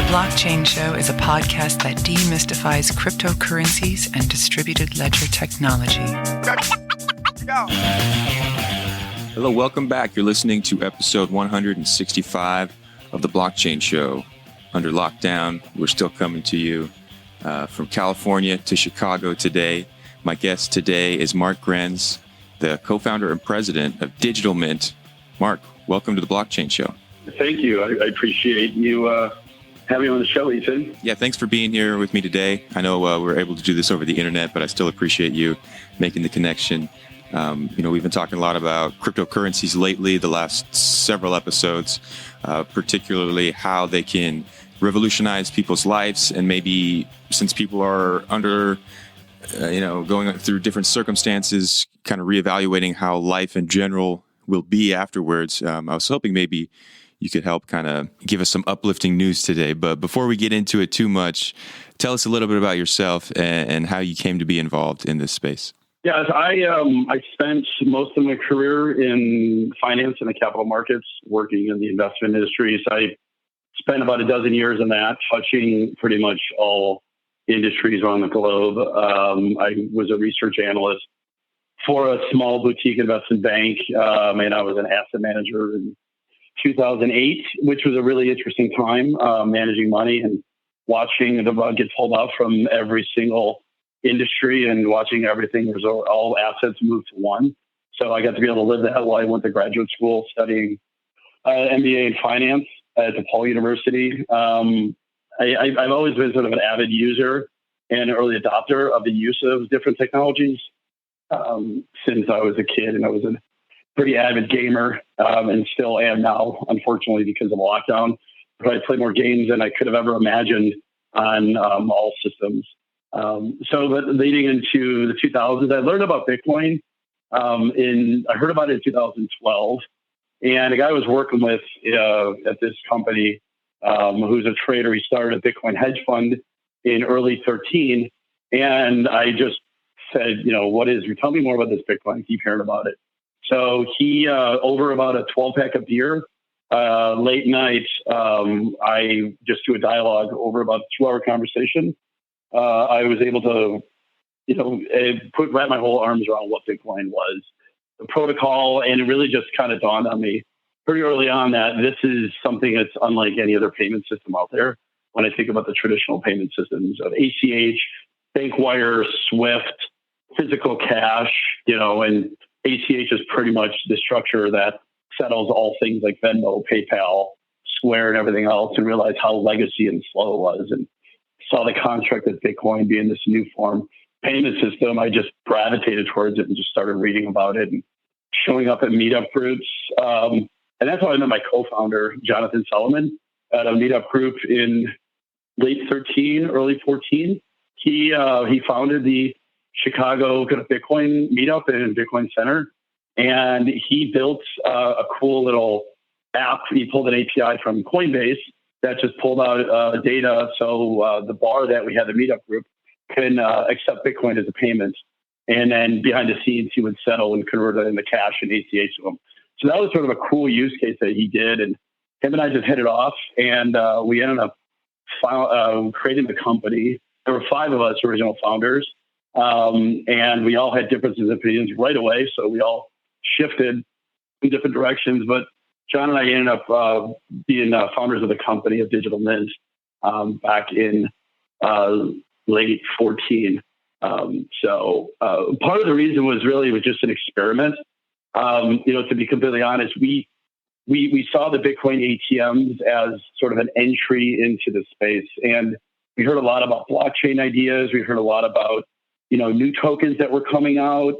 Blockchain Show is a podcast that demystifies cryptocurrencies and distributed ledger technology. Hello, welcome back. You're listening to episode 165 of the Blockchain Show. Under lockdown, we're still coming to you from California to Chicago today. My guest today is Marc Grens, the co-founder and president of DigitalMint. Marc, welcome to the Blockchain Show. Thank you. I appreciate you having me on the show, Ethan. Yeah, thanks for being here with me today. I know we're able to do this over the internet, but I still appreciate you making the connection. We've been talking a lot about cryptocurrencies lately, the last several episodes, particularly how they can revolutionize people's lives. And maybe since people are under, going through different circumstances, kind of reevaluating how life in general will be afterwards, I was hoping maybe you could help kind of give us some uplifting news today. But before we get into it too much, tell us a little bit about yourself and how you came to be involved in this space. Yes, I spent most of my career in finance and the capital markets, working in the investment industry. So I spent about a dozen years in that, touching pretty much all industries around the globe. I was a research analyst for a small boutique investment bank, and I was an asset manager in 2008, which was a really interesting time, managing money and watching the rug get pulled out from every single industry and watching everything, all assets move to one. So I got to be able to live that while I went to graduate school studying MBA in finance at DePaul University. I've always been sort of an avid user and early adopter of the use of different technologies since I was a kid, and I was a pretty avid gamer and still am now, unfortunately, because of lockdown. I play more games than I could have ever imagined on all systems. But leading into the 2000s, I learned about Bitcoin. I heard about it in 2012, and a guy I was working with at this company, who's a trader, he started a Bitcoin hedge fund in early 13, and I just said, tell me more about this Bitcoin. I keep hearing about it. So he, over about a 12-pack of beer, late night, I just do a dialogue over about a 2-hour conversation. I was able to, wrap my whole arms around what Bitcoin was, the protocol, and it really just kind of dawned on me pretty early on that this is something that's unlike any other payment system out there. When I think about the traditional payment systems of ACH, bank wire, SWIFT, physical cash, and ACH is pretty much the structure that settles all things like Venmo, PayPal, Square, and everything else, and realized how legacy and slow it was, and saw the construct of Bitcoin being this new form payment system. I just gravitated towards it and just started reading about it and showing up at meetup groups. And that's how I met my co-founder, Jonathan Solomon, at a meetup group in late 13, early 14. He founded the Chicago kind of Bitcoin meetup and Bitcoin Center. And he built a cool little app. He pulled an API from Coinbase that just pulled out data. So the bar that we had, the meetup group, can accept Bitcoin as a payment. And then behind the scenes, he would settle and convert it into cash and ACH to them. So that was sort of a cool use case that he did. And him and I just hit it off. And we ended up creating the company. There were 5 of us original founders. And we all had differences in opinions right away. So we all shifted in different directions. But John and I ended up being founders of the company of DigitalMint back in late 14. So part of the reason was just an experiment. To be completely honest, we saw the Bitcoin ATMs as sort of an entry into the space. And we heard a lot about blockchain ideas. We heard a lot about new tokens that were coming out,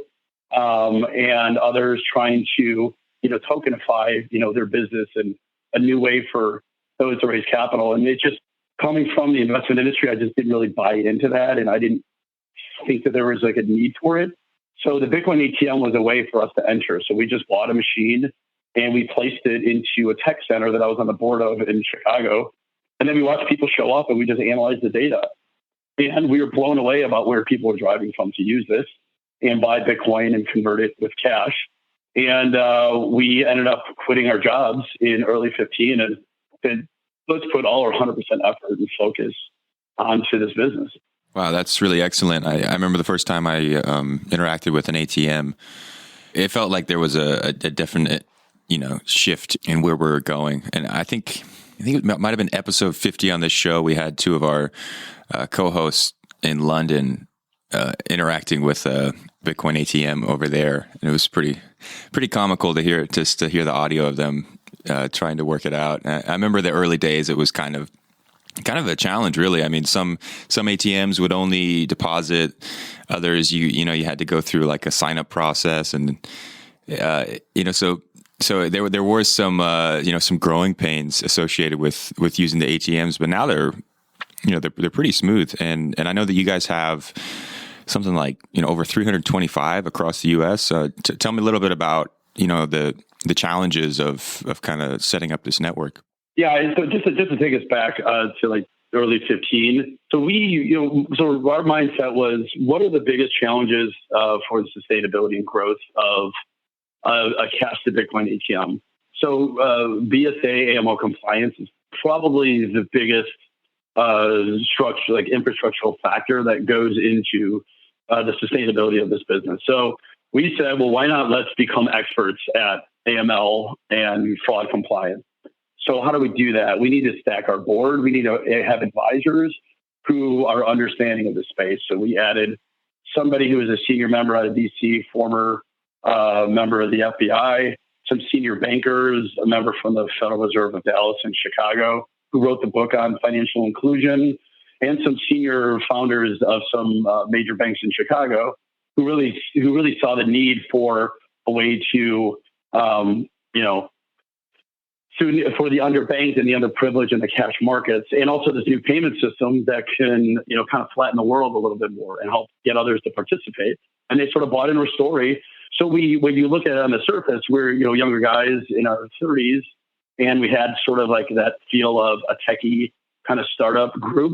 and others trying to, tokenify, their business and a new way for those to raise capital. And it just coming from the investment industry, I just didn't really buy into that. And I didn't think that there was like a need for it. So the Bitcoin ATM was a way for us to enter. So we just bought a machine and we placed it into a tech center that I was on the board of in Chicago. And then we watched people show up and we just analyzed the data. And we were blown away about where people were driving from to use this and buy Bitcoin and convert it with cash. And we ended up quitting our jobs in early 15 and been let's put all our 100% effort and focus onto this business. Wow, that's really excellent. I remember the first time I interacted with an ATM, it felt like there was a definite, shift in where we're going. And I think it might have been episode 50 on this show. We had two of our co-hosts in London interacting with a Bitcoin ATM over there, and it was pretty comical to hear the audio of them trying to work it out. And I remember the early days; it was kind of a challenge, really. I mean, some ATMs would only deposit; others, you had to go through like a sign up process, and so there were some growing pains associated with using the ATMs, but now they're pretty smooth. And I know that you guys have something like, over 325 across the US. Tell me a little bit about, the challenges of kind of setting up this network. Yeah. So just to take us back to like early 15. So so our mindset was, what are the biggest challenges for the sustainability and growth of a cash to Bitcoin ATM? So BSA AML compliance is probably the biggest structure, like infrastructural factor that goes into the sustainability of this business. So we said, well, why not let's become experts at AML and fraud compliance? So how do we do that? We need to stack our board. We need to have advisors who are understanding of the space. So we added somebody who is a senior member out of DC, former member of the FBI, some senior bankers, a member from the Federal Reserve of Dallas and Chicago, who wrote the book on financial inclusion, and some senior founders of some major banks in Chicago who really saw the need for a way to, for the underbanked and the underprivileged in the cash markets, and also this new payment system that can, kind of flatten the world a little bit more and help get others to participate. And they sort of bought into our story. So when you look at it on the surface, we're, younger guys in our 30s, and we had sort of like that feel of a techie kind of startup group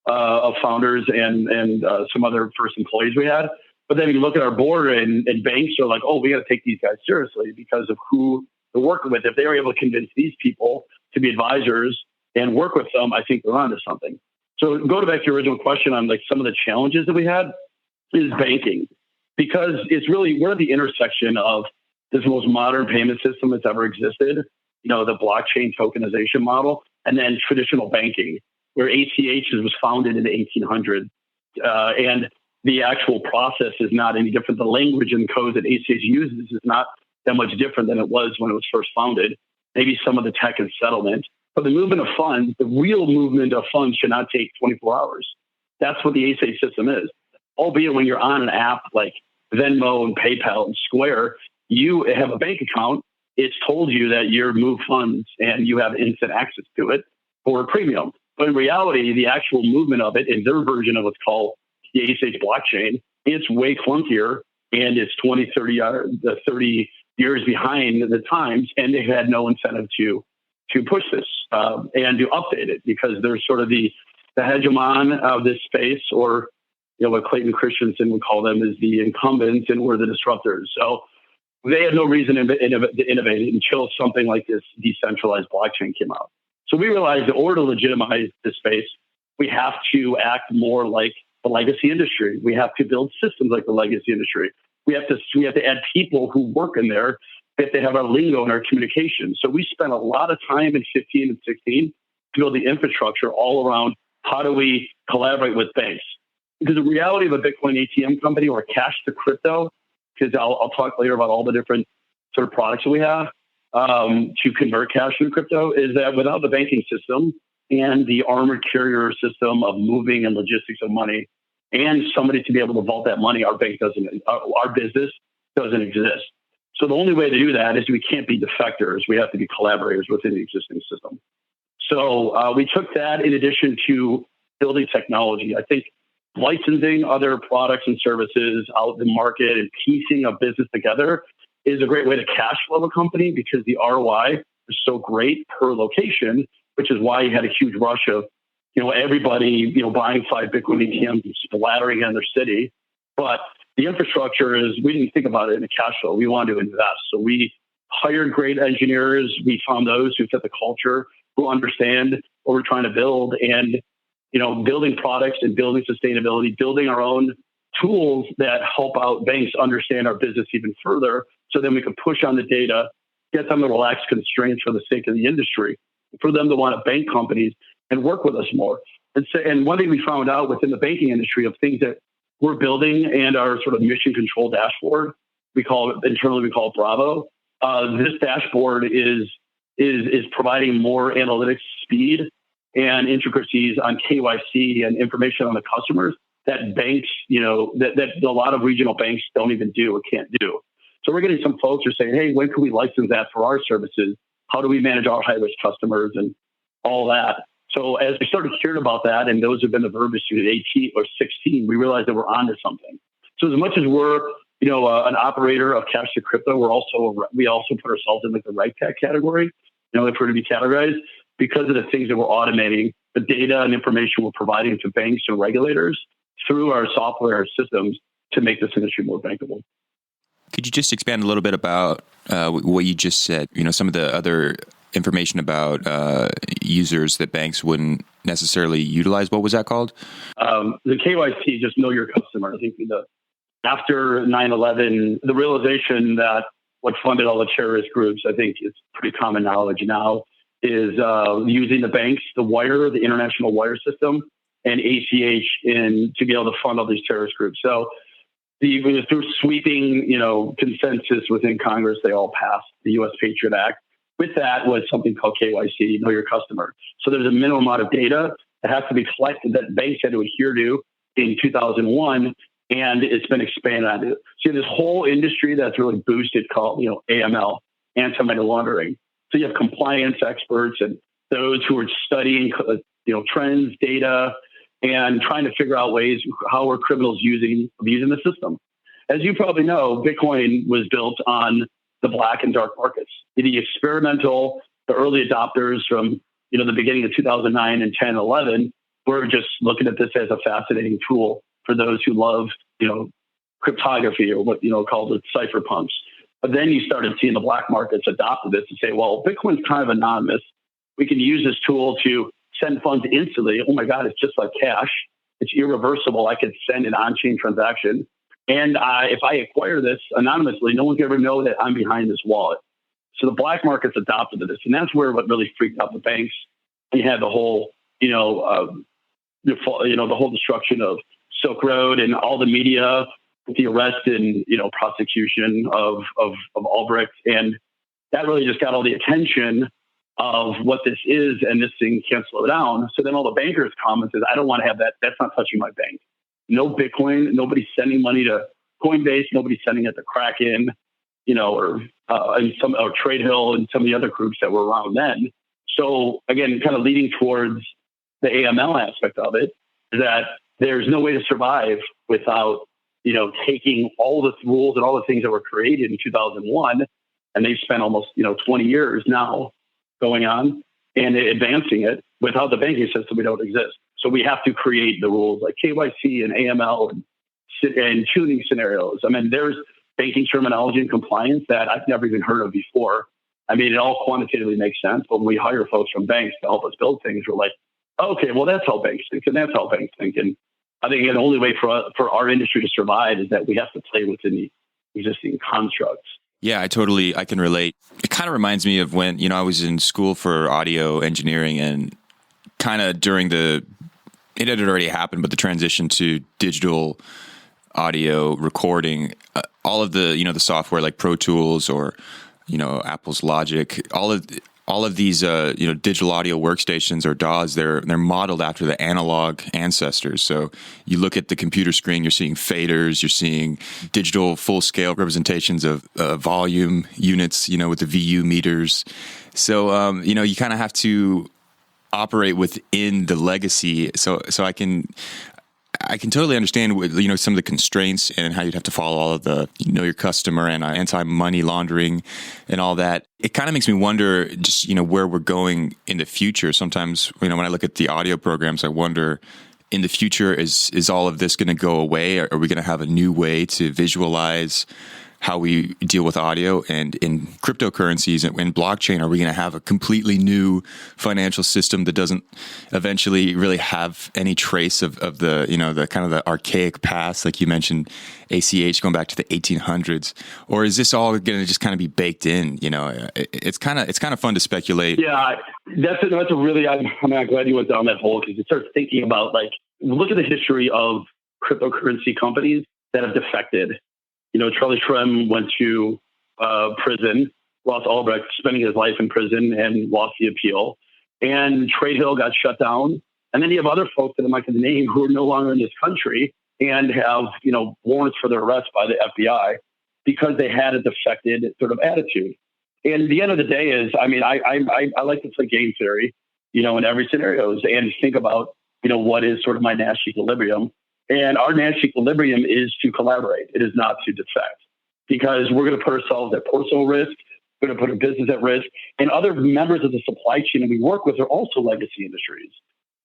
of founders and some other first employees we had. But then you look at our board and banks are like, oh, we got to take these guys seriously because of who they're working with. If they were able to convince these people to be advisors and work with them, I think they're onto something. So go back to your original question on like some of the challenges that we had is banking, because it's really, we're at the intersection of this most modern payment system that's ever existed, the blockchain tokenization model, and then traditional banking, where ACH was founded in the 1800s. And the actual process is not any different. The language and code that ACH uses is not that much different than it was when it was first founded. Maybe some of the tech and settlement, but the movement of funds, the real movement of funds should not take 24 hours. That's what the ACH system is. Albeit when you're on an app like Venmo and PayPal and Square, you have a bank account. It's told you that you're moved funds and you have instant access to it for a premium. But in reality, the actual movement of it in their version of what's called the ACH blockchain, it's way clunkier, and it's 30 years behind the times, and they've had no incentive to push this and to update it, because they're sort of the hegemon of this space, or what Clayton Christensen would call them is the incumbents, and we're the disruptors. So they had no reason to innovate until something like this decentralized blockchain came out. So we realized in order to legitimize this space, we have to act more like the legacy industry. We have to build systems like the legacy industry. We have to add people who work in there. We have to have our lingo and our communication. So we spent a lot of time in 15 and 16 to build the infrastructure all around how do we collaborate with banks. Because the reality of a Bitcoin ATM company or cash to crypto, because I'll talk later about all the different sort of products that we have to convert cash into crypto, is that without the banking system and the armored carrier system of moving and logistics of money, and somebody to be able to vault that money, our business doesn't exist. So the only way to do that is we can't be defectors. We have to be collaborators within the existing system. So we took that in addition to building technology. I think licensing other products and services out in the market and piecing a business together is a great way to cash flow a company, because the ROI is so great per location, which is why you had a huge rush of everybody, buying 5 Bitcoin ATMs and splattering in their city. But the infrastructure is, we didn't think about it in a cash flow. We wanted to invest. So we hired great engineers. We found those who fit the culture, who understand what we're trying to build, and building products and building sustainability, building our own tools that help out banks understand our business even further, so then we can push on the data, get them to relax constraints for the sake of the industry, for them to want to bank companies and work with us more. And one thing we found out within the banking industry of things that we're building and our sort of mission control dashboard, we call it Bravo. This dashboard is providing more analytics speed and intricacies on KYC and information on the customers that banks, that a lot of regional banks don't even do or can't do. So we're getting some folks who are saying, hey, when can we license that for our services? How do we manage our high-risk customers and all that? So as we started hearing about that, and those have been the verbiage at 18 or 16, we realized that we're onto something. So as much as we're, an operator of cash to crypto, we also put ourselves in like the right tech category, if we're to be categorized, because of the things that we're automating, the data and information we're providing to banks and regulators through our software systems to make this industry more bankable. Could you just expand a little bit about what you just said? Some of the other information about users that banks wouldn't necessarily utilize. What was that called? The KYC, just know your customer. I think after 9/11, the realization that what funded all the terrorist groups, I think it's pretty common knowledge now, is using the banks, the international wire system, and ACH to be able to fund all these terrorist groups. So through sweeping, consensus within Congress, they all passed the U.S. Patriot Act. With that was something called KYC, know your customer. So there's a minimum amount of data that has to be collected that banks had to adhere to in 2001, and it's been expanded on. So this whole industry that's really boosted called, AML, anti-money laundering. So you have compliance experts and those who are studying, trends, data, and trying to figure out ways how are criminals abusing the system. As you probably know, Bitcoin was built on the black and dark markets. The early adopters from the beginning of 2009 and 10, 11, were just looking at this as a fascinating tool for those who love cryptography, or what called the cypherpunks. But then you started seeing the black markets adopted this and say, well, Bitcoin's kind of anonymous. We can use this tool to send funds instantly. Oh my God, it's just like cash. It's irreversible. I could send an on-chain transaction. And if I acquire this anonymously, no one can ever know that I'm behind this wallet. So the black markets adopted this. And that's where what really freaked out the banks. And you had the whole, the whole destruction of Silk Road and all the media, the arrest and, prosecution of Albrecht. And that really just got all the attention of what this is, and this thing can't slow down. So then all the bankers come and says, I don't want to have that. That's not touching my bank. No Bitcoin. Nobody's sending money to Coinbase. Nobody's sending it to Kraken, or Trade Hill and some of the other groups that were around then. So again, kind of leading towards the AML aspect of it, that there's no way to survive without, taking all the rules and all the things that were created in 2001, and they've spent almost, 20 years now going on and advancing it. Without the banking system, we don't exist. So we have to create the rules like KYC and AML and tuning scenarios. I mean, there's banking terminology and compliance that I've never even heard of before. I mean, it all quantitatively makes sense, but when we hire folks from banks to help us build things, we're like, okay, well, that's how banks think, and that's how banks think. And I think the only way for our industry to survive is that we have to play within the existing constructs. Yeah, I can relate. It kind of reminds me of when, I was in school for audio engineering, and kind of it had already happened, but the transition to digital audio recording, all of the, the software like Pro Tools or, Apple's Logic, all of these, digital audio workstations or DAWs, they're modeled after the analog ancestors. So you look at the computer screen, you're seeing faders, you're seeing digital full-scale representations of volume units, with the VU meters. So, you kind of have to operate within the legacy. So I can totally understand some of the constraints and how you'd have to follow all of the your customer and anti-money laundering and all that. It kind of makes me wonder just where we're going in the future. Sometimes when I look at the audio programs, I wonder, in the future, is all of this going to go away? Are we going to have a new way to visualize how we deal with audio. And in cryptocurrencies and in blockchain, are we going to have a completely new financial system that doesn't eventually really have any trace of the, the kind of the archaic past, like you mentioned, ACH going back to the 1800s? Or is this all going to just kind of be baked in? It's kind of fun to speculate. Yeah, that's a really, I'm glad you went down that hole, because you start thinking about, like, look at the history of cryptocurrency companies that have defected. Charlie Shrem went to prison, Ross Ulbricht spending his life in prison and lost the appeal. And Trade Hill got shut down. And then you have other folks that I'm not going to name who are no longer in this country and have, warrants for their arrest by the FBI because they had a defected sort of attitude. And the end of the day is, I like to play game theory, in every scenario and think about, what is sort of my Nash equilibrium. And our Nash equilibrium is to collaborate. It is not to defect, because we're going to put ourselves at personal risk. We're going to put our business at risk. And other members of the supply chain that we work with are also legacy industries,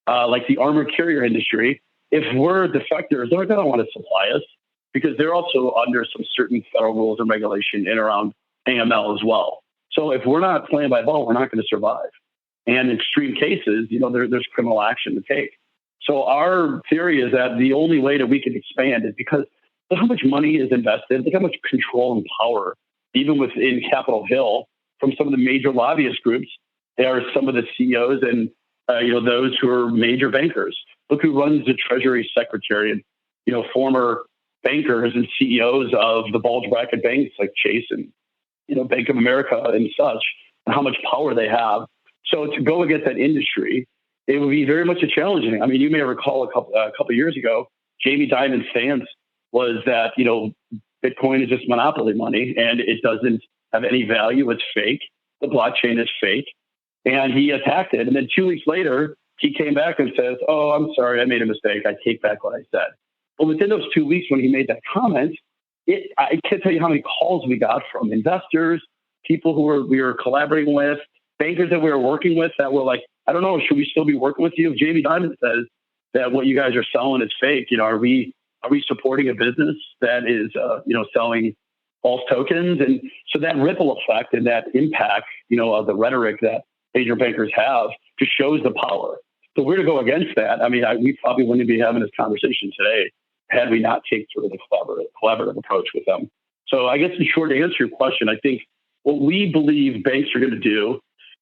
like the armored carrier industry. If we're defectors, they're going to want to supply us because they're also under some certain federal rules and regulation in around AML as well. So if we're not playing by ball, we're not going to survive. And in extreme cases, there's criminal action to take. So our theory is that the only way that we can expand is because look how much money is invested, look how much control and power, even within Capitol Hill, from some of the major lobbyist groups. There are some of the CEOs and those who are major bankers. Look who runs the Treasury Secretary and former bankers and CEOs of the bulge bracket banks like Chase and Bank of America and such, and how much power they have. So to go against that industry, it would be very much a challenging. I mean, you may recall a couple of years ago, Jamie Dimon's stance was that Bitcoin is just monopoly money and it doesn't have any value. It's fake. The blockchain is fake, and he attacked it. And then 2 weeks later, he came back and says, "Oh, I'm sorry, I made a mistake. I take back what I said." But within those 2 weeks, when he made that comment, I can't tell you how many calls we got from investors, people who we were collaborating with, bankers that we were working with that were like, I don't know, should we still be working with you? If Jamie Dimon says that what you guys are selling is fake, are we supporting a business that is, selling false tokens? And so that ripple effect and that impact, of the rhetoric that major bankers have just shows the power. So we're to go against that. I mean, we probably wouldn't be having this conversation today had we not taken sort of the collaborative approach with them. So I guess in short, to answer your question, I think what we believe banks are going to do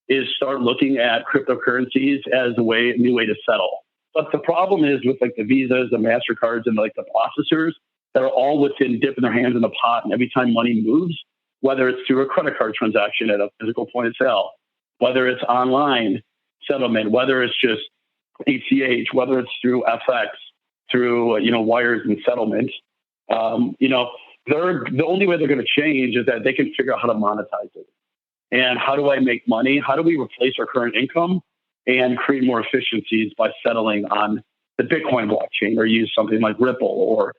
is start looking at cryptocurrencies as a new way to settle. But the problem is with like the Visas, the MasterCards, and like the processors that are all within dipping their hands in the pot. And every time money moves, whether it's through a credit card transaction at a physical point of sale, whether it's online settlement, whether it's just ACH, whether it's through FX, through, wires and settlement, the only way they're going to change is that they can figure out how to monetize it. And how do I make money? How do we replace our current income and create more efficiencies by settling on the Bitcoin blockchain, or use something like Ripple, or,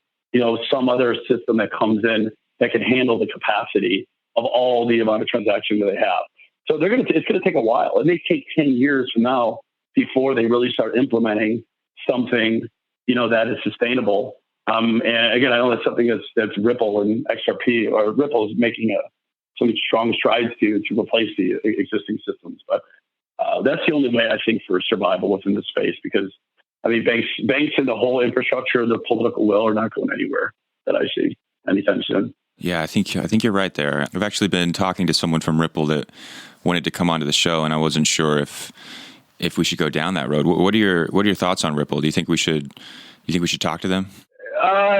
some other system that comes in that can handle the capacity of all the amount of transactions that they have. So it's going to take a while. It may take 10 years from now before they really start implementing something, that is sustainable. And again, I know that's something that's Ripple and XRP, or Ripple is making some strong strides to replace the existing systems. But that's the only way, I think, for survival within the space, because banks and the whole infrastructure, the political will, are not going anywhere that I see anytime soon. Yeah, I think you're right there. I've actually been talking to someone from Ripple that wanted to come onto the show, and I wasn't sure if we should go down that road. What are your thoughts on Ripple? Do you think we should talk to them?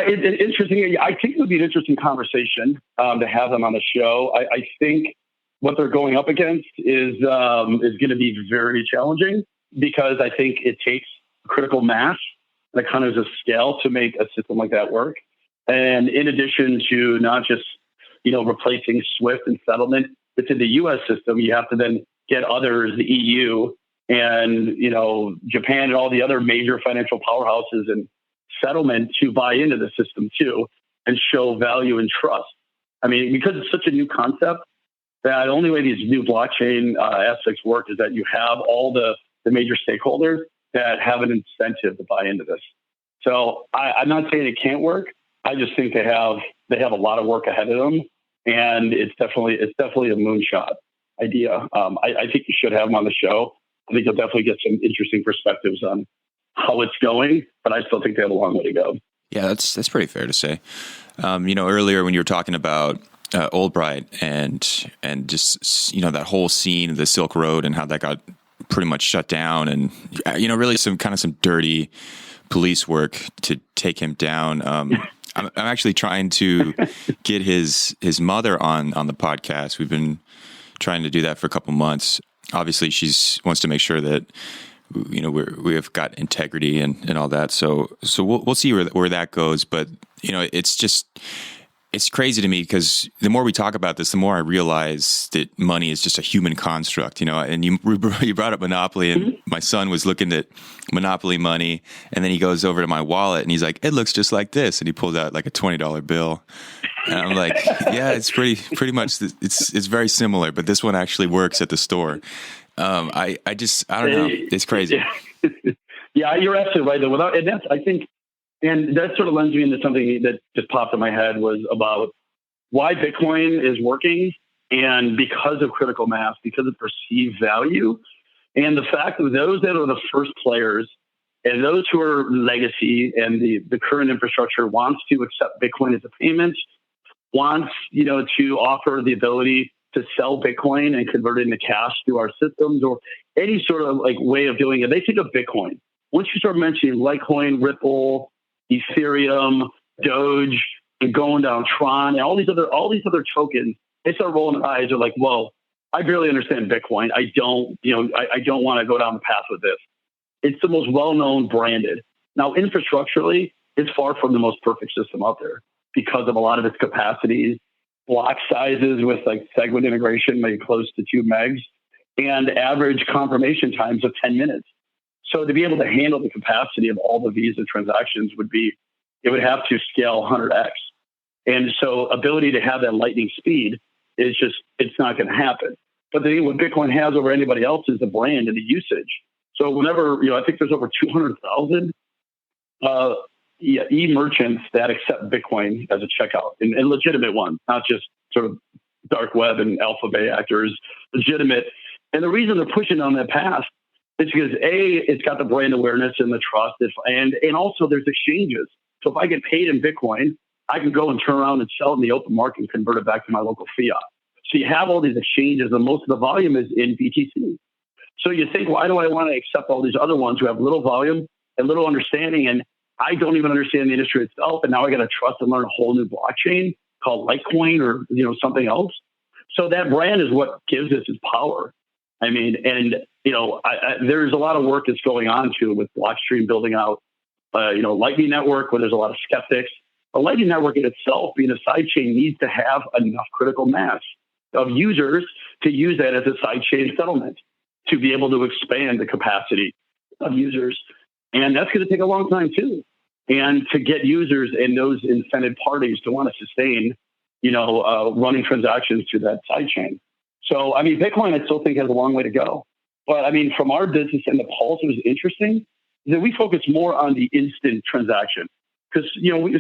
It's interesting. I think it would be an interesting conversation to have them on the show. I think what they're going up against is going to be very challenging, because I think it takes critical mass and economies of scale to make a system like that work. And in addition to not just replacing SWIFT and settlement within the U.S. system, you have to then get others, the EU and Japan and all the other major financial powerhouses and settlement, to buy into the system too and show value and trust. I mean, because it's such a new concept, that the only way these new blockchain aspects work is that you have all the major stakeholders that have an incentive to buy into this. So I'm not saying it can't work. I just think they have a lot of work ahead of them and it's definitely a moonshot idea. I think you should have him on the show. I think you'll definitely get some interesting perspectives on how it's going, but I still think they have a long way to go. Yeah, that's pretty fair to say. Earlier when you were talking about Albright and just that whole scene of the Silk Road and how that got pretty much shut down, and really some dirty police work to take him down. I'm actually trying to get his mother on the podcast. We've been trying to do that for a couple months. Obviously, she wants to make sure that we have got integrity and all that. So we'll see where that goes. But it's crazy to me because the more we talk about this, the more I realize that money is just a human construct. And you brought up Monopoly, and my son was looking at Monopoly money, and then he goes over to my wallet and he's like, "It looks just like this," and he pulls out like a $20 bill. And I'm like, yeah, it's pretty much, it's very similar, but this one actually works at the store. I don't know. It's crazy. Yeah, you're absolutely right though. And that sort of lends me into something that just popped in my head was about why Bitcoin is working, and because of critical mass, because of perceived value, and the fact that those that are the first players and those who are legacy and the current infrastructure wants to accept Bitcoin as a payment, wants to offer the ability to sell Bitcoin and convert it into cash through our systems or any sort of like way of doing it. They think of Bitcoin. Once you start mentioning Litecoin, Ripple, Ethereum, Doge, and going down Tron, and all these other tokens, they start rolling their eyes. They're like, "Whoa, I barely understand Bitcoin. I don't want to go down the path with this." It's the most well-known, branded. Now, infrastructurally, it's far from the most perfect system out there because of a lot of its capacities, block sizes with like segment integration, maybe close to 2 megs, and average confirmation times of 10 minutes. So to be able to handle the capacity of all the Visa transactions it would have to scale 100x. And so ability to have that lightning speed it's not going to happen. But the thing what Bitcoin has over anybody else is the brand and the usage. So whenever, I think there's over 200,000 e-merchants that accept Bitcoin as a checkout and legitimate ones, not just sort of dark web and alpha bay actors, legitimate. And the reason they're pushing on that path is because it's got the brand awareness and the trust, and also there's exchanges. So if I get paid in Bitcoin, I can go and turn around and sell it in the open market and convert it back to my local fiat. So you have all these exchanges, and most of the volume is in BTC. So you think, why do I want to accept all these other ones who have little volume and little understanding, and I don't even understand the industry itself, and now I got to trust and learn a whole new blockchain called Litecoin or something else. So that brand is what gives us its power. I mean, and there's a lot of work that's going on too with Blockstream building out, Lightning Network, where there's a lot of skeptics. The Lightning Network in itself, being a sidechain, needs to have enough critical mass of users to use that as a sidechain settlement to be able to expand the capacity of users. And that's going to take a long time too. And to get users and those incented parties to want to sustain, running transactions through that sidechain. So, I mean, Bitcoin, I still think has a long way to go. But I mean, from our business and the pulse, it was interesting that we focus more on the instant transaction. Because,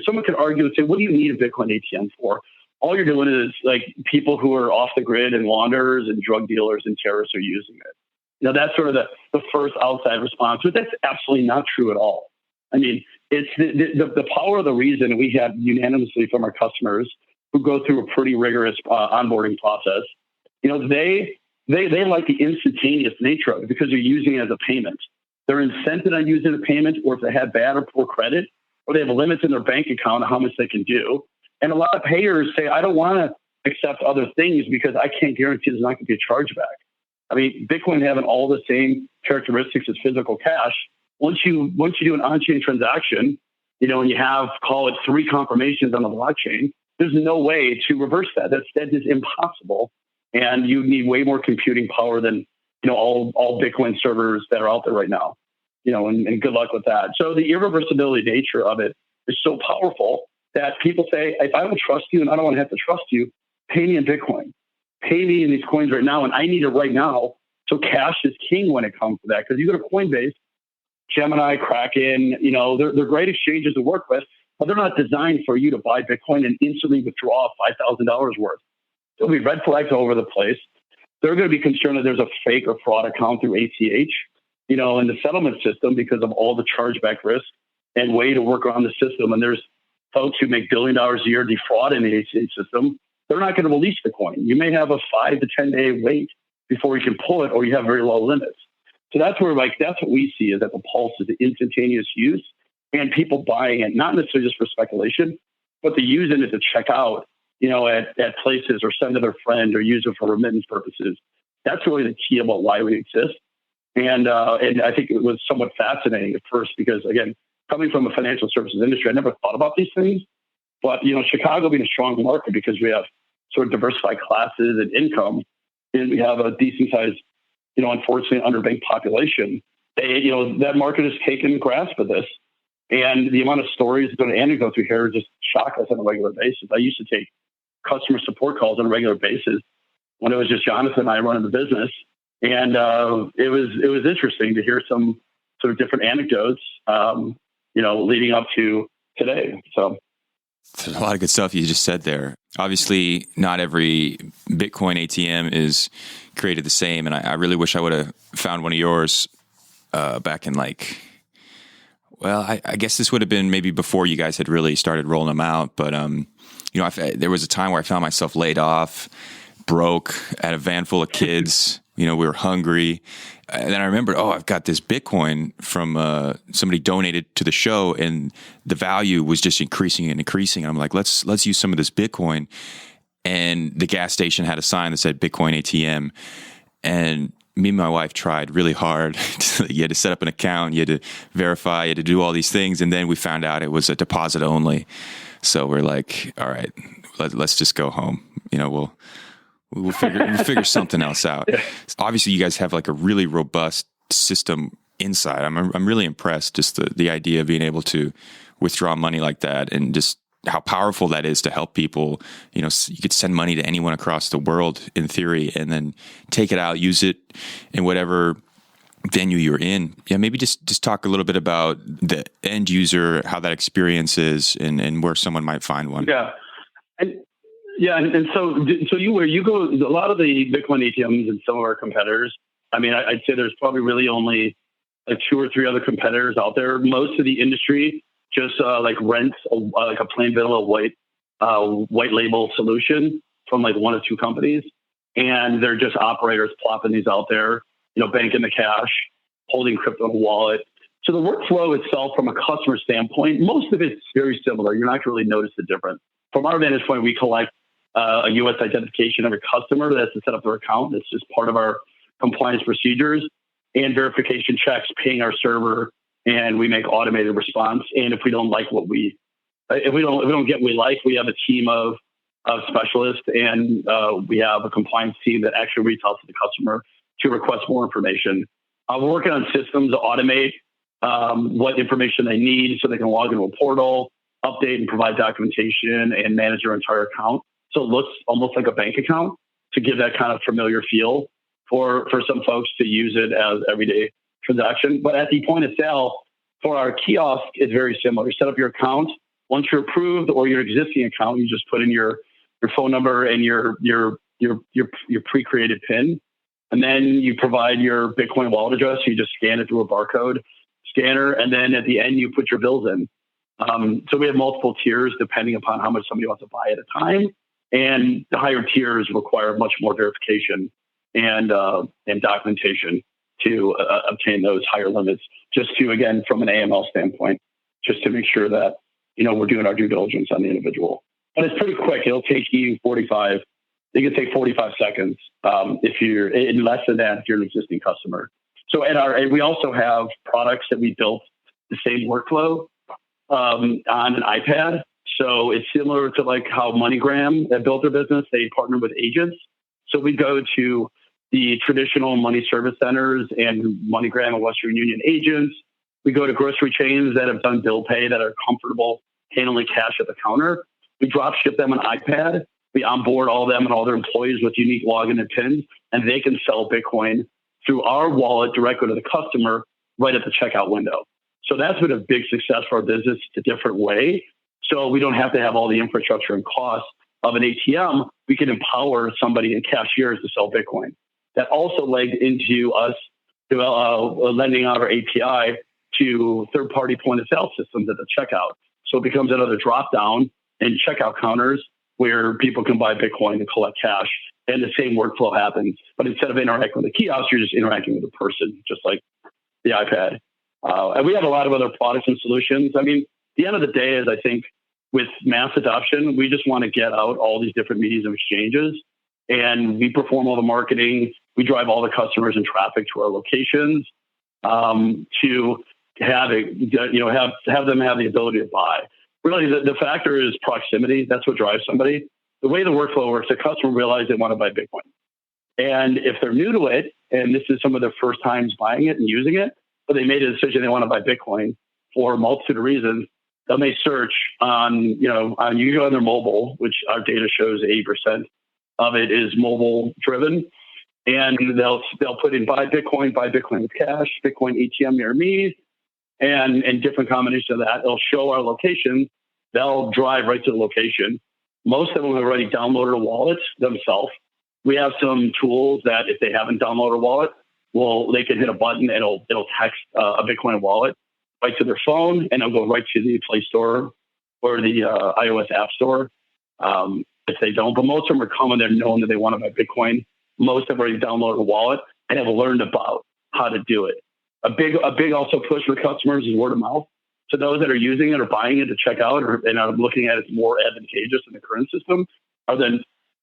someone could argue and say, what do you need a Bitcoin ATM for? All you're doing is like people who are off the grid and wanderers and drug dealers and terrorists are using it. That's sort of the first outside response, but that's absolutely not true at all. I mean, it's the power of the reason we have unanimously from our customers who go through a pretty rigorous onboarding process. They like the instantaneous nature of it because they're using it as a payment. They're incented on using a payment, or if they have bad or poor credit, or they have limits in their bank account of how much they can do. And a lot of payers say, I don't want to accept other things because I can't guarantee there's not going to be a chargeback. I mean, Bitcoin having all the same characteristics as physical cash. Once you do an on-chain transaction, and you have, call it 3 confirmations on the blockchain, there's no way to reverse that. That is impossible. And you need way more computing power than, all Bitcoin servers that are out there right now, and good luck with that. So the irreversibility nature of it is so powerful that people say, if I don't trust you and I don't want to have to trust you, pay me in Bitcoin. Pay me in these coins right now, and I need it right now. So cash is king when it comes to that, because you go to Coinbase, Gemini, Kraken, they're great exchanges to work with, but they're not designed for you to buy Bitcoin and instantly withdraw $5,000 worth. There'll be red flags all over the place. They're going to be concerned that there's a fake or fraud account through ACH, in the settlement system because of all the chargeback risk and way to work around the system. And there's folks who make $1 billion a year defrauding the ACH system. They're not going to release the coin. You may have a 5 to 10 day wait before you can pull it, or you have very low limits. So that's where, that's what we see is that the pulse is the instantaneous use and people buying it, not necessarily just for speculation, but they're using it to check out, at places or send to their friend or use it for remittance purposes. That's really the key about why we exist. And I think it was somewhat fascinating at first because, again, coming from a financial services industry, I never thought about these things. But, Chicago being a strong market because we have sort of diversified classes and income, and we have a decent sized, unfortunately underbanked population. That market has taken grasp of this. And the amount of stories and anecdotes we hear just shock us on a regular basis. I used to take customer support calls on a regular basis when it was just Jonathan and I running the business. And it was interesting to hear some sort of different anecdotes, leading up to today. So there's a lot of good stuff you just said there. Obviously, not every Bitcoin ATM is created the same. And I really wish I would have found one of yours back in I guess this would have been maybe before you guys had really started rolling them out. But, there was a time where I found myself laid off, broke, at a van full of kids. We were hungry. And then I remembered, I've got this Bitcoin from somebody donated to the show, and the value was just increasing and increasing. And I'm like, let's use some of this Bitcoin. And the gas station had a sign that said Bitcoin ATM. And me and my wife tried really hard. You had to set up an account, you had to verify, you had to do all these things. And then we found out it was a deposit only. So we're like, all right, let's just go home. We'll figure something else out. Yeah. Obviously, you guys have a really robust system inside. I'm really impressed just the idea of being able to withdraw money like that and just how powerful that is to help people. You could send money to anyone across the world in theory, and then take it out, use it in whatever venue you're in. Yeah, maybe just talk a little bit about the end user, how that experience is, and where someone might find one. Yeah. And so where you go, a lot of the Bitcoin ATMs and some of our competitors, I'd say there's probably really only 2 or 3 other competitors out there. Most of the industry just rents a plain vanilla white label solution from 1 or 2 companies. And they're just operators plopping these out there, banking the cash, holding crypto in a wallet. So the workflow itself from a customer standpoint, most of it's very similar. You're not going to really notice the difference. From our vantage point, we collect a U.S. identification of a customer that has to set up their account. It's just part of our compliance procedures and verification checks, ping our server, and we make automated response. And if we don't like if we don't get what we like, we have a team of specialists, and we have a compliance team that actually reaches out to the customer to request more information. We're working on systems to automate what information they need so they can log into a portal, update and provide documentation, and manage their entire account. So it looks almost like a bank account to give that kind of familiar feel for some folks to use it as everyday transaction. But at the point of sale, for our kiosk, it's very similar. You set up your account. Once you're approved, or your existing account, you just put in your phone number and your pre-created PIN. And then you provide your Bitcoin wallet address. You just scan it through a barcode scanner. And then at the end, you put your bills in. So we have multiple tiers depending upon how much somebody wants to buy at a time. And the higher tiers require much more verification and documentation to obtain those higher limits, just to, again, from an AML standpoint, just to make sure that, we're doing our due diligence on the individual. But it's pretty quick. It'll take you 45. It can take 45 seconds if you're in less than that if you're an existing customer. So and we also have products that we built the same workflow on an iPad. So it's similar to how MoneyGram that built their business. They partner with agents. So we go to the traditional money service centers and MoneyGram and Western Union agents. We go to grocery chains that have done bill pay that are comfortable handling cash at the counter. We drop ship them an iPad. We onboard all of them and all their employees with unique login and PINs, and they can sell Bitcoin through our wallet directly to the customer right at the checkout window. So that's been a big success for our business. It's a different way. So we don't have to have all the infrastructure and costs of an ATM, we can empower somebody in cashiers to sell Bitcoin. That also legged into us lending out our API to third-party point-of-sale systems at the checkout. So it becomes another drop-down in checkout counters where people can buy Bitcoin and collect cash, and the same workflow happens. But instead of interacting with the kiosk, you're just interacting with a person, just like the iPad. And we have a lot of other products and solutions. I mean, the end of the day is, I think, with mass adoption, we just want to get out all these different mediums of exchanges, and we perform all the marketing. We drive all the customers and traffic to our locations to have them have the ability to buy. Really, the factor is proximity. That's what drives somebody. The way the workflow works, the customer realizes they want to buy Bitcoin. And if they're new to it, and this is some of their first times buying it and using it, but they made a decision they want to buy Bitcoin for a multitude of reasons, they may search on usually on their mobile, which our data shows 80% of it is mobile driven. And they'll put in buy Bitcoin with cash, Bitcoin ATM near me, and different combinations of that. They'll show our location. They'll drive right to the location. Most of them have already downloaded a wallet themselves. We have some tools that if they haven't downloaded a wallet, they can hit a button and it'll text a Bitcoin wallet right to their phone, and it'll go right to the Play Store or the iOS App Store if they don't. But most of them are coming there knowing that they want to buy Bitcoin. Most have already downloaded a wallet and have learned about how to do it. A big also push for customers is word of mouth. So those that are using it or buying it to check out and are looking at it more advantageous in the current system are then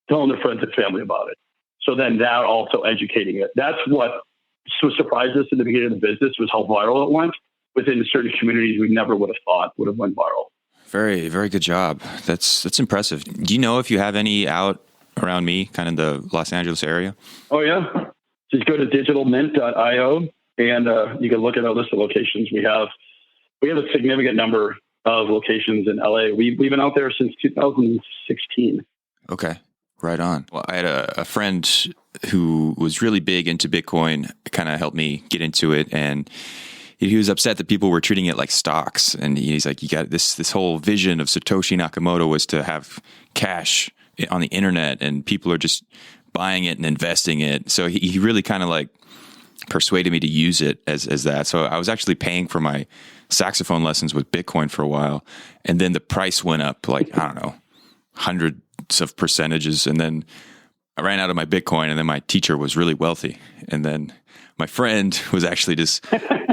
telling their friends and family about it. So then that also educating it. That's what surprised us in the beginning of the business was how viral it went within certain communities we never would have thought would have went viral. Very, very good job. That's impressive. Do you know if you have any out around me, kind of the Los Angeles area? Oh, yeah. Just go to digitalmint.io and you can look at our list of locations. We have a significant number of locations in LA. We've been out there since 2016. Okay. Right on. Well, I had a friend who was really big into Bitcoin, kind of helped me get into it. And he was upset that people were treating it like stocks. And he's like, you got this whole vision of Satoshi Nakamoto was to have cash on the internet and people are just buying it and investing it. So he really kind of like persuaded me to use it as that. So I was actually paying for my saxophone lessons with Bitcoin for a while. And then the price went up like, I don't know, hundreds of percentages. And then I ran out of my Bitcoin and then my teacher was really wealthy. And then my friend was actually just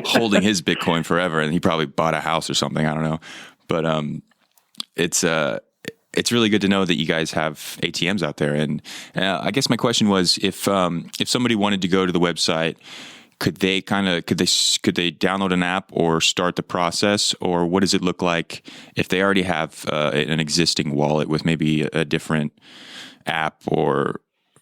holding his Bitcoin forever. And he probably bought a house or something. I don't know. But it's really good to know that you guys have ATMs out there. And I guess my question was, if somebody wanted to go to the website, could they download an app or start the process, or what does it look like if they already have an existing wallet with maybe a different app or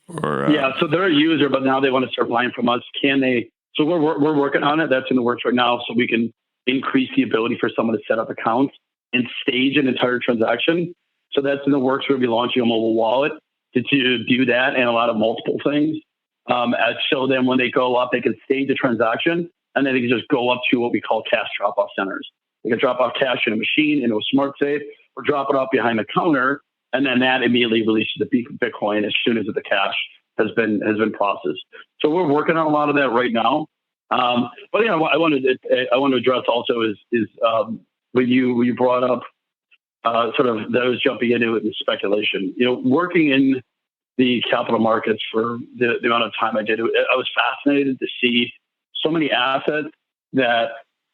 yeah, so they're a user, but now they want to start buying from us. Can they? So we're working on it. That's in the works right now, so we can increase the ability for someone to set up accounts and stage an entire transaction. So that's in the works. We'll be launching a mobile wallet to do that and a lot of multiple things. So then when they go up, they can stage a transaction and then they can just go up to what we call cash drop-off centers. They can drop off cash in a machine, into a smart safe, or drop it off behind the counter. And then that immediately releases the Bitcoin as soon as the cash has been processed. So we're working on a lot of that right now. But yeah, I want to address also is when you brought up sort of those jumping into it and speculation. Working in the capital markets for the amount of time I did, I was fascinated to see so many assets that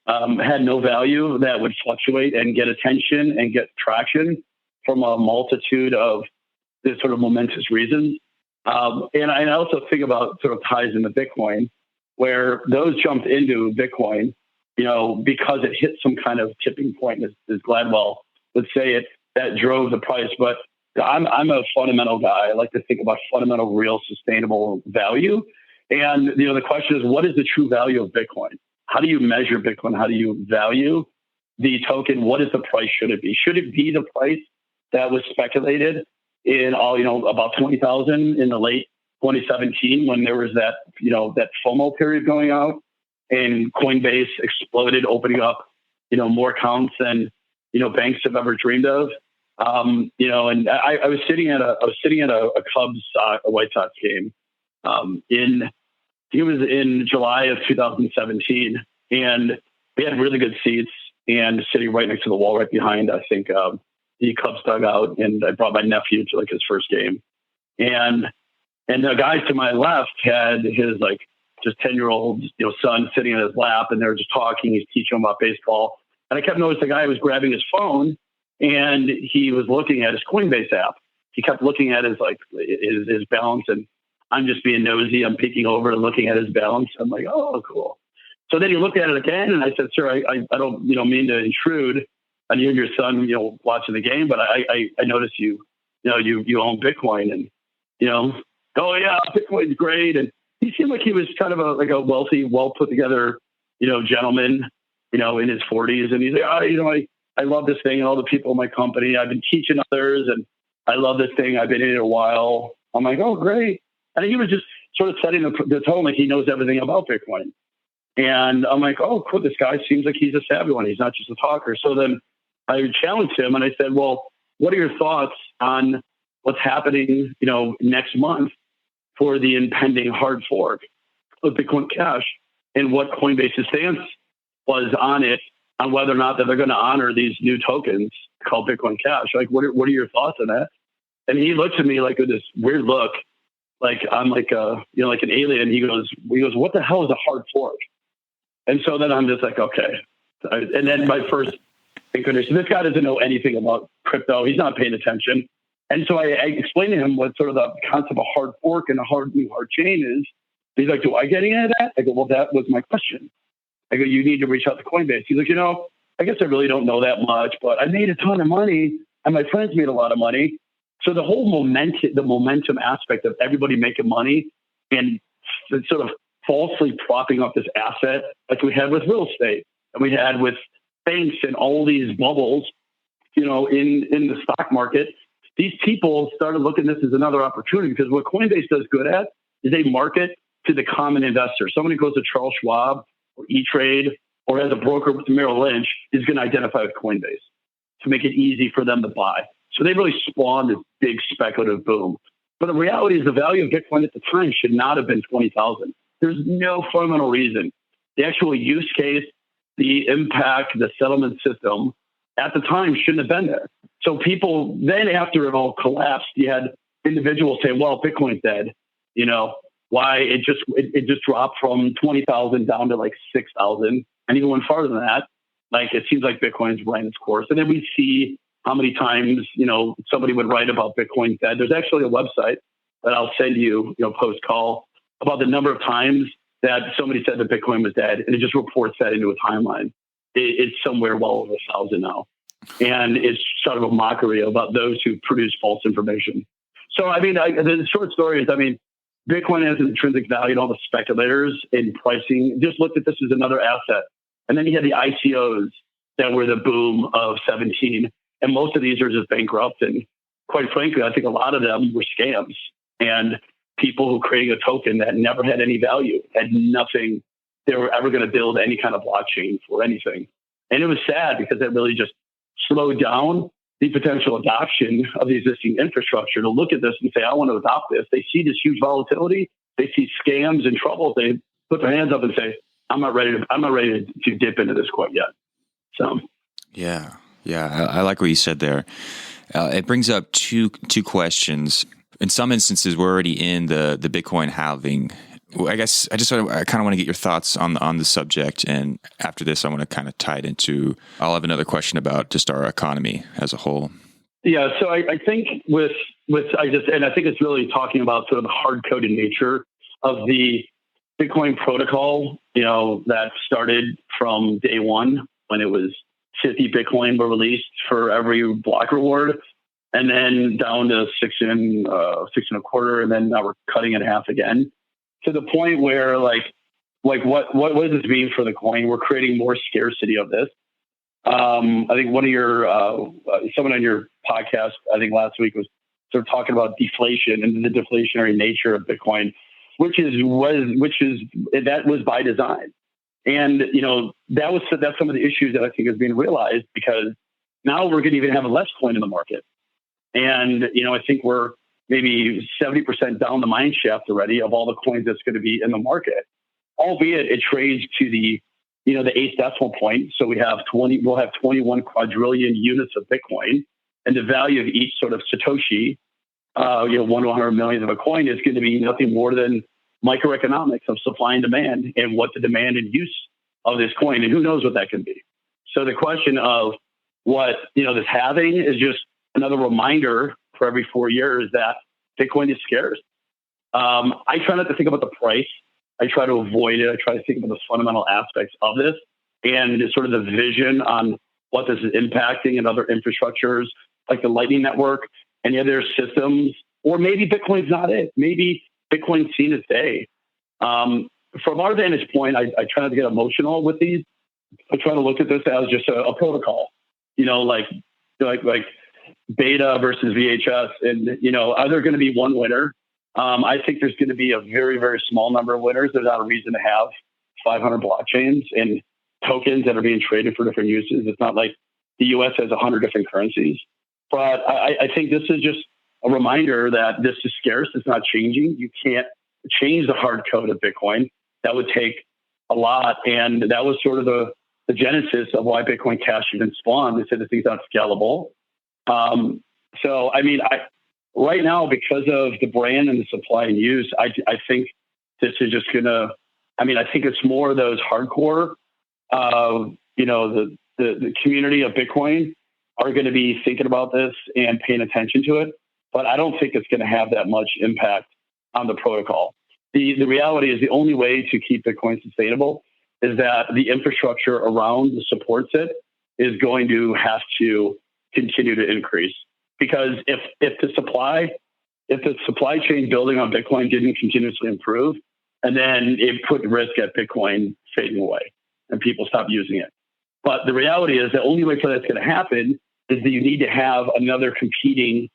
had no value that would fluctuate and get attention and get traction from a multitude of this sort of momentous reasons. And I also think about sort of ties into Bitcoin, where those jumped into Bitcoin, because it hit some kind of tipping point, as Gladwell would say it, that drove the price. But I'm a fundamental guy. I like to think about fundamental, real, sustainable value. And, the question is, what is the true value of Bitcoin? How do you measure Bitcoin? How do you value the token? What is the price? Should it be? Should it be the price that was speculated in about 20,000 in the late 2017 when there was that, that FOMO period going out and Coinbase exploded, opening up, more accounts than, banks have ever dreamed of? And I was sitting at a Cubs a White Sox game it was in July of 2017, and we had really good seats and sitting right next to the wall, right behind, I think, the Cubs dugout. And I brought my nephew to like his first game, and the guy to my left had his like just 10-year-old son sitting in his lap, and they're just talking. He's teaching him about baseball, and I kept noticing the guy was grabbing his phone and he was looking at his Coinbase app. He kept looking at his balance, and I'm just being nosy. I'm peeking over and looking at his balance. I'm like, oh, cool. So then he looked at it again, and I said, sir, I don't mean to intrude on you and your son watching the game, but I noticed you own Bitcoin, and oh yeah, Bitcoin's great. And he seemed like he was kind of a wealthy, well put together gentleman in his 40s, and he's like, I love this thing and all the people in my company. I've been teaching others, and I love this thing. I've been in it a while. I'm like, oh, great. And he was just sort of setting the tone like he knows everything about Bitcoin. And I'm like, oh, cool. This guy seems like he's a savvy one. He's not just a talker. So then I challenged him and I said, well, what are your thoughts on what's happening, next month for the impending hard fork of Bitcoin Cash, and what Coinbase's stance was on it, on whether or not that they're going to honor these new tokens called Bitcoin Cash? Like, what are your thoughts on that? And he looks at me like with this weird look, like I'm like like an alien. He goes, what the hell is a hard fork? And so then I'm just like, okay. And then my first inclination, this guy doesn't know anything about crypto. He's not paying attention. And so I explained to him what sort of the concept of hard fork and a new hard chain is. He's like, do I get any of that? I go, well, that was my question. I go, you need to reach out to Coinbase. He's like, I guess I really don't know that much, but I made a ton of money and my friends made a lot of money. So the whole momentum aspect of everybody making money and sort of falsely propping up this asset like we had with real estate and we had with banks and all these bubbles, in the stock market, these people started looking at this as another opportunity, because what Coinbase does good at is they market to the common investor. Someone who goes to Charles Schwab or E-Trade or as a broker with Merrill Lynch is going to identify with Coinbase to make it easy for them to buy. So they really spawned this big speculative boom. But the reality is the value of Bitcoin at the time should not have been 20,000. There's no fundamental reason. The actual use case, the impact, the settlement system at the time shouldn't have been there. So people, then after it all collapsed, you had individuals say, well, Bitcoin's dead. Why it just dropped from 20,000 down to like 6,000. And even went farther than that. Like, it seems like Bitcoin's ran its course. And then we see how many times, somebody would write about Bitcoin dead. There's actually a website that I'll send you, post call, about the number of times that somebody said that Bitcoin was dead, and it just reports that into a timeline. It's somewhere well over 1,000 now. And it's sort of a mockery about those who produce false information. So, the short story is, Bitcoin has an intrinsic value, and all the speculators in pricing just looked at this as another asset. And then you had the ICOs that were the boom of 17. And most of these are just bankrupt. And quite frankly, I think a lot of them were scams and people who created a token that never had any value, had nothing they were ever going to build any kind of blockchain for anything. And it was sad because it really just slowed down the potential adoption of the existing infrastructure to look at this and say, I want to adopt this. They see this huge volatility. They see scams and trouble. They put their hands up and say, I'm not ready to dip into this quite yet. So, yeah. I like what you said there. It brings up two questions. In some instances, we're already in the Bitcoin halving. I guess I kind of want to get your thoughts on the subject, and after this, I want to kind of tie it into. I'll have another question about just our economy as a whole. Yeah, so I think I think it's really talking about sort of the hard coded nature of the Bitcoin protocol. That started from day one when it was 50 Bitcoin were released for every block reward, and then down to 6 and a quarter, and then now we're cutting it in half again. To the point where, like what does this mean for the coin? We're creating more scarcity of this. I think one of your someone on your podcast, I think last week, was sort of talking about deflation and the deflationary nature of Bitcoin, which was by design. And that's some of the issues that I think is being realized, because Now we're going to even have less coin in the market. And, I think we're maybe 70% down the mine shaft already of all the coins that's going to be in the market, albeit it trades to the eighth decimal point. So we'll have 21 quadrillion units of Bitcoin, and the value of each sort of Satoshi, 1 to 100 million of a coin is going to be nothing more than microeconomics of supply and demand and what the demand and use of this coin, and who knows what that can be. So the question of what, this halving is just another reminder for every 4 years that Bitcoin is scarce. I try not to think about the price. I try to avoid it. I try to think about the fundamental aspects of this and sort of the vision on what this is impacting and other infrastructures like the Lightning Network and the other systems, or maybe Bitcoin's not it. Maybe Bitcoin's seen its day. From our vantage point, I try not to get emotional with these. I try to look at this as just a protocol, like beta versus VHS. And, are there going to be one winner? I think there's going to be a very, very small number of winners. There's not a reason to have 500 blockchains and tokens that are being traded for different uses. It's not like the US has 100 different currencies. But I think this is just a reminder that this is scarce. It's not changing. You can't change the hard code of Bitcoin. That would take a lot. And that was sort of the genesis of why Bitcoin Cash even spawned. They said this thing's not scalable. Right now, because of the brand and the supply and use, I think this is just going to, I think it's more those hardcore, the community of Bitcoin are going to be thinking about this and paying attention to it. But I don't think it's going to have that much impact on the protocol. The reality is the only way to keep Bitcoin sustainable is that the infrastructure around that supports it is going to have to continue to increase. Because if the supply chain building on Bitcoin didn't continuously improve, and then it put risk at Bitcoin fading away and people stop using it. But the reality is the only way for that's going to happen is that you need to have another competing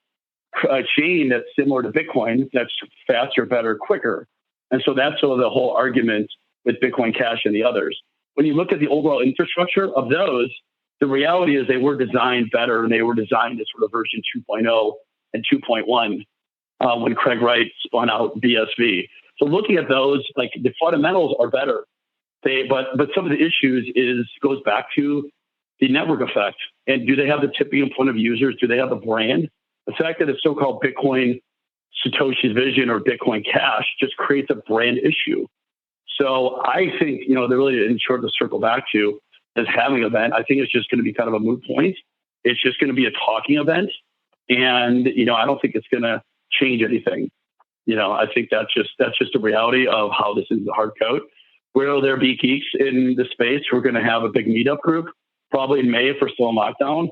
chain that's similar to Bitcoin, that's faster, better, quicker. And so that's sort of the whole argument with Bitcoin Cash and the others. When you look at the overall infrastructure of those, the reality is they were designed better, and they were designed as sort of version 2.0 and 2.1 when Craig Wright spun out BSV. So looking at those, like the fundamentals are better. But some of the issues goes back to the network effect. And do they have the tipping point of users? Do they have the brand? The fact that it's so-called Bitcoin Satoshi's Vision or Bitcoin Cash just creates a brand issue. So I think, they're really in short to circle back to this having event. I think it's just going to be kind of a moot point. It's just going to be a talking event. And, I don't think it's going to change anything. I think that's just the reality of how this is the hard code. Will there be geeks in the space? We're going to have a big meetup group, probably in May if we're still in lockdown.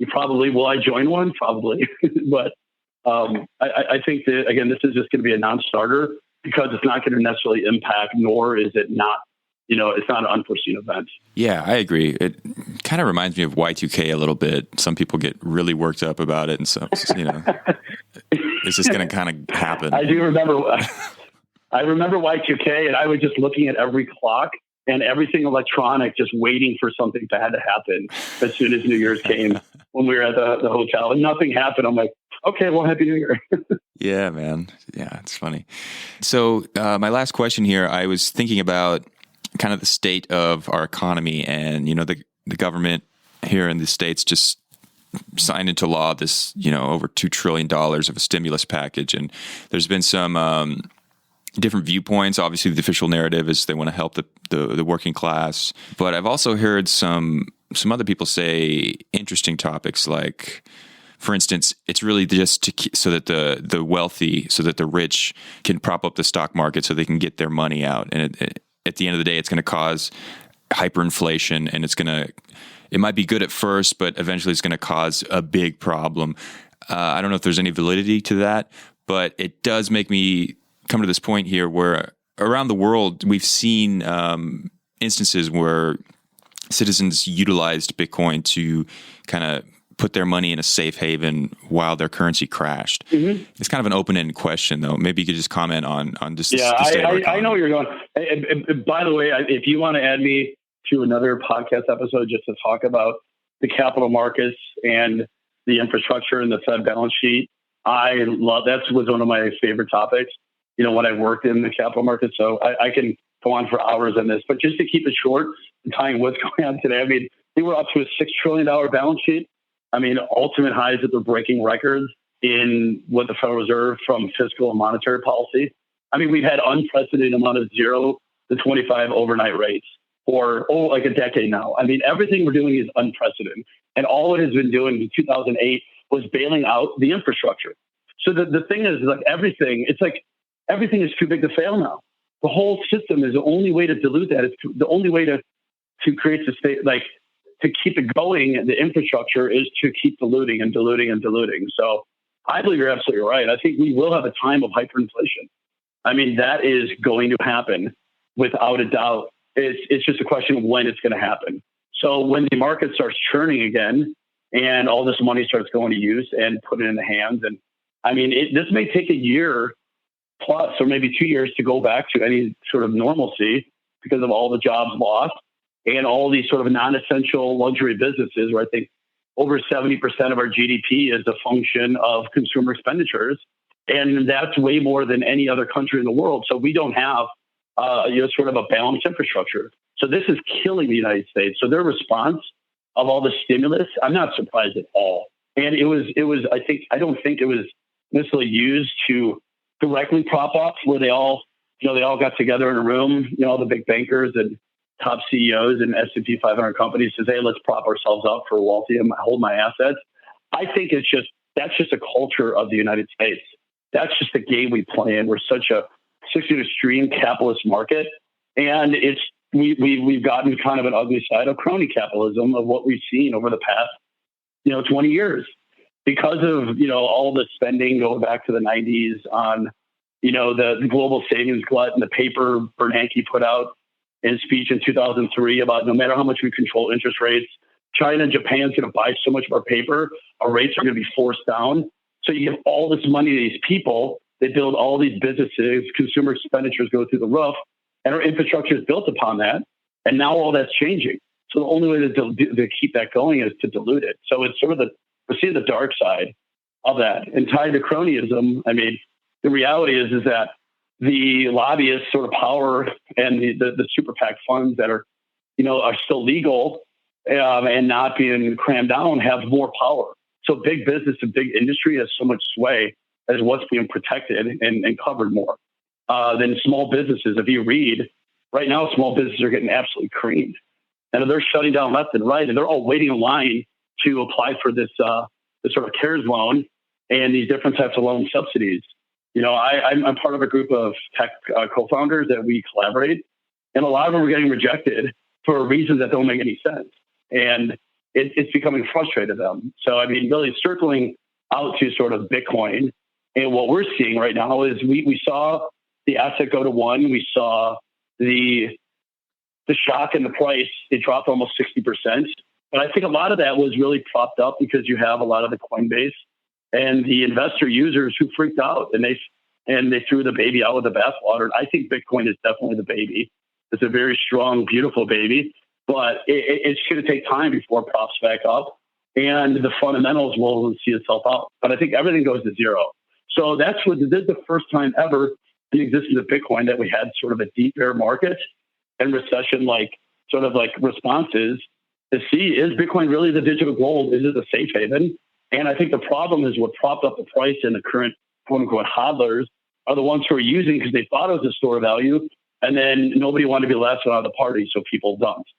Will I join one? Probably. But I think that, again, this is just going to be a non-starter because it's not going to necessarily impact, nor is it not, it's not an unforeseen event. Yeah, I agree. It kind of reminds me of Y2K a little bit. Some people get really worked up about it, and so, it's just going to kind of happen. I do remember. I remember Y2K, and I was just looking at every clock and everything electronic, just waiting for something bad to happen as soon as New Year's came when we were at the hotel, and nothing happened. I'm like, okay, well, Happy New Year. Yeah, man. Yeah, it's funny. So my last question here, I was thinking about kind of the state of our economy, and, the government here in the States just signed into law this, over $2 trillion of a stimulus package. And there's been some different viewpoints. Obviously, the official narrative is they want to help the working class. But I've also heard some other people say interesting topics like, for instance, it's really just so that the wealthy, so that the rich can prop up the stock market so they can get their money out. And at the end of the day, it's going to cause hyperinflation, and it might be good at first, but eventually it's going to cause a big problem. I don't know if there's any validity to that, but it does make me come to this point here where around the world, we've seen instances where citizens utilized Bitcoin to kind of put their money in a safe haven while their currency crashed. Mm-hmm. It's kind of an open-ended question, though. Maybe you could just comment on just yeah, I know where you're going. By the way, if you want to add me to another podcast episode just to talk about the capital markets and the infrastructure and the Fed balance sheet. I love that was one of my favorite topics, when I worked in the capital markets. So I can go on for hours on this, but just to keep it short and tying what's going on today, they were up to a $6 trillion balance sheet. Ultimate highs that they're breaking records in what the Federal Reserve from fiscal and monetary policy. We've had unprecedented amount of 0 to 25 overnight rates for like a decade now. Everything we're doing is unprecedented. And all it has been doing in 2008 was bailing out the infrastructure. So the thing is like everything is too big to fail now. The whole system is the only way to dilute that. It's the only way to create the state, like to keep it going. The infrastructure is to keep diluting and diluting and diluting. So I believe you're absolutely right. I think we will have a time of hyperinflation. That is going to happen without a doubt. It's just a question of when it's going to happen. So when the market starts churning again and all this money starts going to use and put it in the hands, and this may take a year plus or maybe 2 years to go back to any sort of normalcy because of all the jobs lost and all these sort of non-essential luxury businesses where I think over 70% of our GDP is a function of consumer expenditures. And that's way more than any other country in the world. So we don't have sort of a balanced infrastructure. So this is killing the United States. So their response of all the stimulus, I'm not surprised at all. And it was, I don't think it was necessarily used to directly prop up where they all got together in a room, all the big bankers and top CEOs and S&P 500 companies says, hey, let's prop ourselves up for wealthy and hold my assets. I think that's just a culture of the United States. That's just the game we play in. We're such an extreme capitalist market. And we've gotten kind of an ugly side of crony capitalism of what we've seen over the past, 20 years because of, all the spending going back to the 90s on, the global savings glut and the paper Bernanke put out in a speech in 2003 about no matter how much we control interest rates, China and Japan's going to buy so much of our paper, our rates are going to be forced down. So you give all this money to these people, they build all these businesses, consumer expenditures go through the roof, and our infrastructure is built upon that. And now all that's changing. So the only way to keep that going is to dilute it. So it's sort of we're seeing the dark side of that. And tied to cronyism, the reality is that the lobbyist sort of power and the super PAC funds that are still legal and not being crammed down have more power. So big business and big industry has so much sway as what's being protected and covered more than small businesses. If you read right now, small businesses are getting absolutely creamed, and they're shutting down left and right, and they're all waiting in line to apply for this sort of CARES loan and these different types of loan subsidies. I'm part of a group of tech co-founders that we collaborate, and a lot of them are getting rejected for reasons that don't make any sense. And it's becoming frustrating to them. So, really circling out to sort of Bitcoin, and what we're seeing right now is we saw the asset go to 1. We saw the shock in the price. It dropped almost 60%. But I think a lot of that was really propped up because you have a lot of the Coinbase and the investor users who freaked out and they threw the baby out with the bathwater. And I think Bitcoin is definitely the baby. It's a very strong, beautiful baby, but it's going to take time before it props back up and the fundamentals will see itself out. But I think everything goes to zero. So this is the first time ever in the existence of Bitcoin that we had sort of a deep bear market and recession sort of responses to see, is Bitcoin really the digital gold? Is it a safe haven? And I think the problem is what propped up the price in the current quote unquote hodlers are the ones who are using because they thought it was a store of value. And then nobody wanted to be the last one out of the party. So people dumped.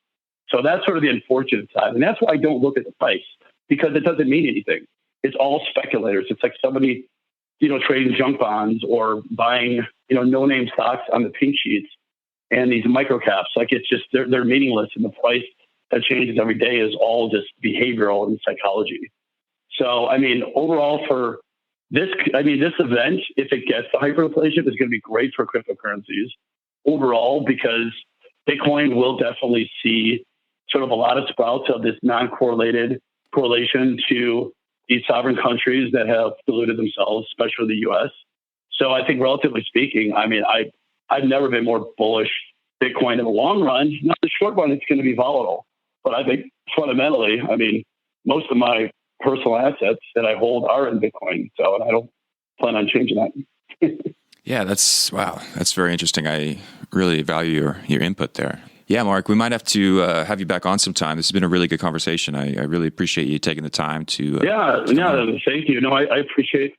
So that's sort of the unfortunate side. And that's why I don't look at the price because it doesn't mean anything. It's all speculators. It's like somebody, trading junk bonds or buying, no-name stocks on the pink sheets and these microcaps. It's just, they're meaningless. And the price that changes every day is all just behavioral and psychology. So, overall for this event, if it gets to hyperinflation, is going to be great for cryptocurrencies overall because Bitcoin will definitely see sort of a lot of sprouts of this non-correlated correlation to these sovereign countries that have diluted themselves, especially the U.S. So I think relatively speaking, I've never been more bullish Bitcoin in the long run. Not the short run, it's going to be volatile. But I think fundamentally, most of my personal assets that I hold are in Bitcoin. So, and I don't plan on changing that. Yeah, that's very interesting. I really value your input there. Yeah, Mark, we might have to have you back on sometime. This has been a really good conversation. I really appreciate you taking the time to. Thank you. No, I appreciate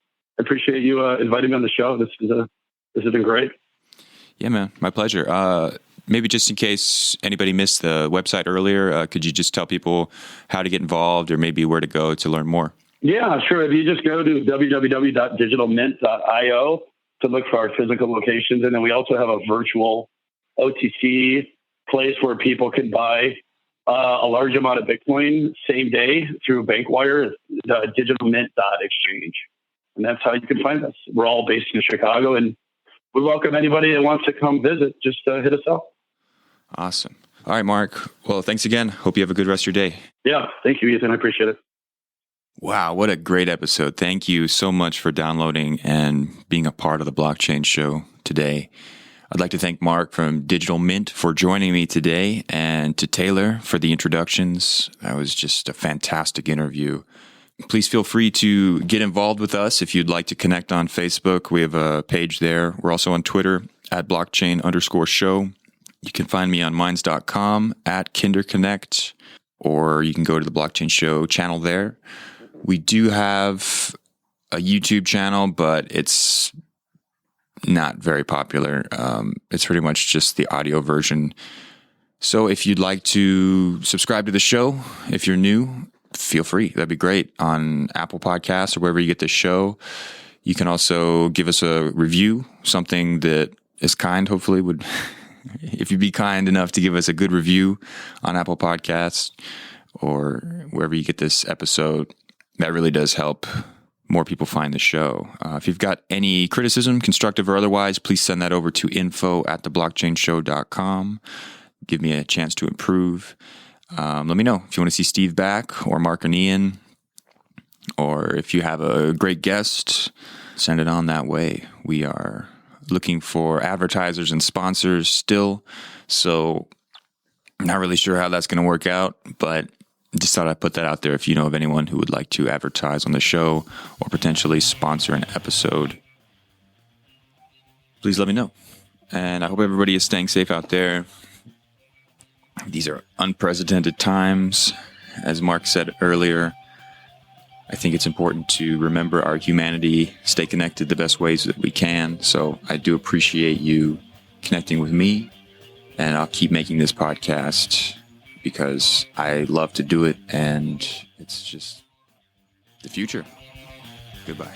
you inviting me on the show. This has been great. Yeah, man, my pleasure. Maybe just in case anybody missed the website earlier, could you just tell people how to get involved or maybe where to go to learn more? Yeah, sure. If you just go to www.digitalmint.io to look for our physical locations. And then we also have a virtual OTC place where people can buy a large amount of Bitcoin same day through Bankwire, DigitalMint.exchange. And that's how you can find us. We're all based in Chicago, and we welcome anybody that wants to come visit. Just hit us up. Awesome. All right, Mark. Well, thanks again. Hope you have a good rest of your day. Yeah. Thank you, Ethan. I appreciate it. Wow, what a great episode. Thank you so much for downloading and being a part of the Blockchain Show today. I'd like to thank Mark from DigitalMint for joining me today, and to Taylor for the introductions. That was just a fantastic interview. Please feel free to get involved with us if you'd like to connect on Facebook. We have a page there. We're also on Twitter at blockchain_show. You can find me on minds.com at KinderConnect, or you can go to the Blockchain Show channel there. We do have a YouTube channel, but it's not very popular. It's pretty much just the audio version. So if you'd like to subscribe to the show, if you're new, feel free. That'd be great on Apple Podcasts or wherever you get the show. You can also give us a review, something that is kind, hopefully would, if you'd be kind enough to give us a good review on Apple Podcasts or wherever you get this episode. That really does help more people find the show. If you've got any criticism, constructive or otherwise, please send that over to info@theblockchainshow.com. Give me a chance to improve. Let me know if you want to see Steve back or Mark and Ian, or if you have a great guest, send it on that way. We are looking for advertisers and sponsors still, so I'm not really sure how that's going to work out, but just thought I'd put that out there if you know of anyone who would like to advertise on the show or potentially sponsor an episode. Please let me know. And I hope everybody is staying safe out there. These are unprecedented times. As Mark said earlier, I think it's important to remember our humanity, stay connected the best ways that we can. So I do appreciate you connecting with me, and I'll keep making this podcast because I love to do it, and it's just the future. Goodbye.